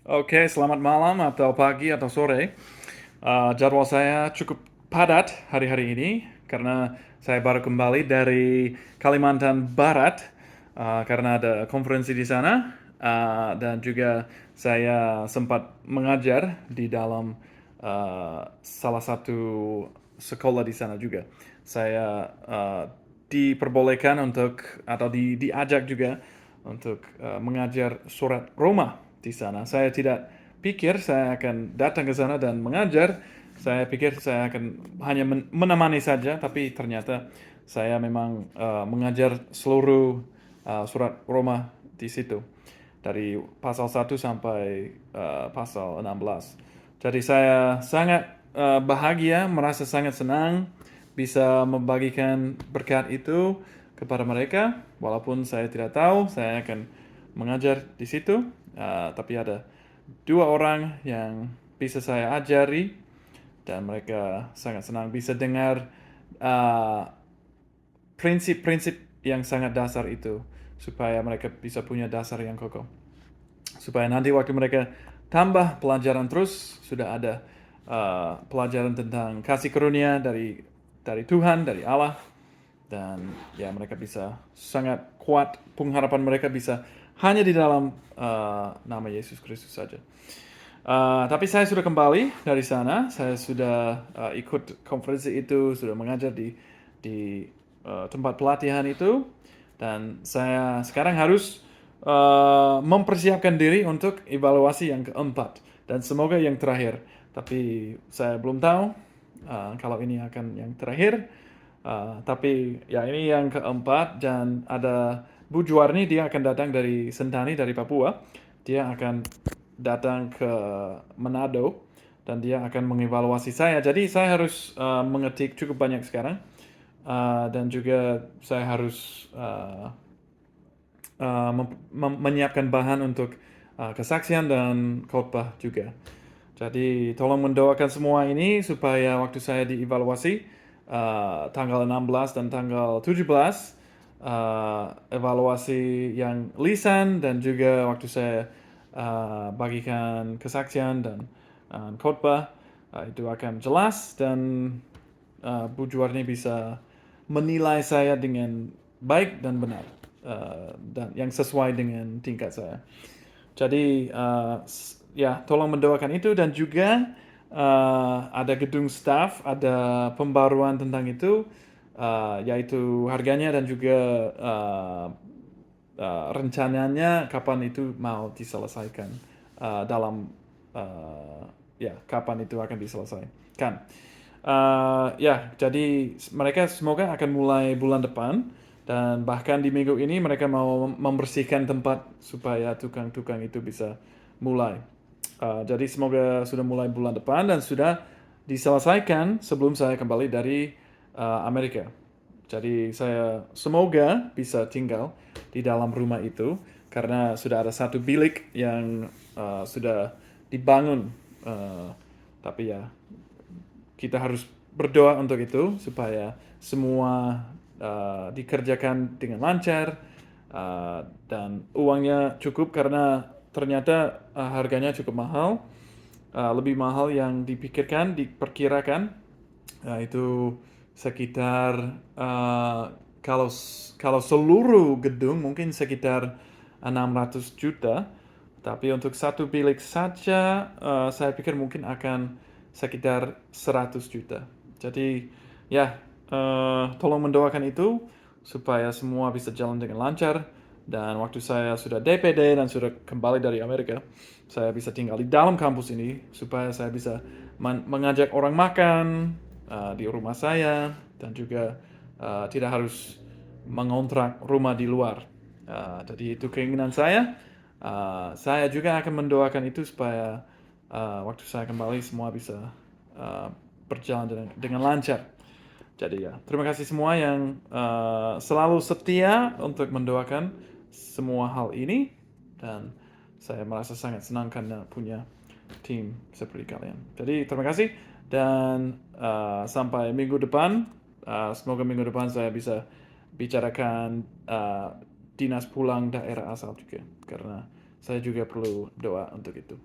Oke, selamat malam atau pagi atau sore. Jadwal saya cukup padat hari-hari ini karena saya baru kembali dari Kalimantan Barat karena ada konferensi di sana dan juga saya sempat mengajar di dalam salah satu sekolah di sana juga. Saya diperbolehkan untuk atau diajak juga untuk mengajar surat Roma di sana. Saya tidak pikir saya akan datang ke sana dan mengajar. Saya pikir saya akan hanya menemani saja, tapi ternyata saya memang mengajar seluruh surat Roma di situ dari pasal 1 sampai pasal 16. Jadi saya sangat bahagia, merasa sangat senang bisa membagikan berkat itu kepada mereka. Walaupun saya tidak tahu, saya akan mengajar di situ. Tapi ada dua orang yang bisa saya ajari dan mereka sangat senang bisa dengar uh, prinsip-prinsip yang sangat dasar itu supaya mereka bisa punya dasar yang kokoh. Supaya nanti waktu mereka tambah pelajaran terus sudah ada pelajaran tentang kasih karunia dari Tuhan, dari Allah, dan ya mereka bisa sangat kuat, pengharapan mereka bisa hanya di dalam nama Yesus Kristus saja. Tapi saya sudah kembali dari sana, saya sudah ikut konferensi itu, sudah mengajar di tempat pelatihan itu, dan saya sekarang harus mempersiapkan diri untuk evaluasi yang keempat, dan semoga yang terakhir. Tapi saya belum tahu kalau ini akan yang terakhir. Tapi ya ini yang keempat dan ada Bu Juwarni, dia akan datang dari Sentani, dari Papua. Dia akan datang ke Manado dan dia akan mengevaluasi saya. Jadi saya harus mengetik cukup banyak sekarang. Dan juga saya harus menyiapkan bahan untuk kesaksian dan khotbah juga. Jadi tolong mendoakan semua ini supaya waktu saya dievaluasi tanggal 16 dan tanggal 17 evaluasi yang lisan dan juga waktu saya bagikan kesaksian dan khotbah itu akan jelas dan Bu Juwarni bisa menilai saya dengan baik dan benar dan yang sesuai dengan tingkat saya. Jadi ya tolong mendoakan itu dan juga ada gedung staff, ada pembaruan tentang itu, yaitu harganya dan juga rencananya kapan itu mau diselesaikan dalam ya kapan itu akan diselesaikan. Ya, jadi mereka semoga akan mulai bulan depan dan bahkan di minggu ini mereka mau membersihkan tempat supaya tukang-tukang itu bisa mulai. Jadi semoga sudah mulai bulan depan dan sudah diselesaikan sebelum saya kembali dari Amerika. Jadi saya semoga bisa tinggal di dalam rumah itu karena sudah ada satu bilik yang sudah dibangun. Uh, tapi ya kita harus berdoa untuk itu supaya semua dikerjakan dengan lancar dan uangnya cukup karena ternyata harganya cukup mahal, lebih mahal yang dipikirkan, diperkirakan. Itu sekitar kalau kalau seluruh gedung mungkin sekitar 600 juta, tapi untuk satu bilik saja saya pikir mungkin akan sekitar 100 juta. Jadi ya tolong mendoakan itu supaya semua bisa jalan dengan lancar dan waktu saya sudah DPD dan sudah kembali dari Amerika, saya bisa tinggal di dalam kampus ini supaya saya bisa mengajak orang makan di rumah saya dan juga tidak harus mengontrak rumah di luar. Jadi itu keinginan saya. Saya juga akan mendoakan itu supaya waktu saya kembali semua bisa uh, berjalan dengan lancar. Jadi ya, terima kasih semua yang selalu setia untuk mendoakan semua hal ini dan saya merasa sangat senang karena punya tim seperti kalian. Jadi terima kasih dan sampai minggu depan. Semoga minggu depan saya bisa bicarakan dinas pulang daerah asal juga karena saya juga perlu doa untuk itu.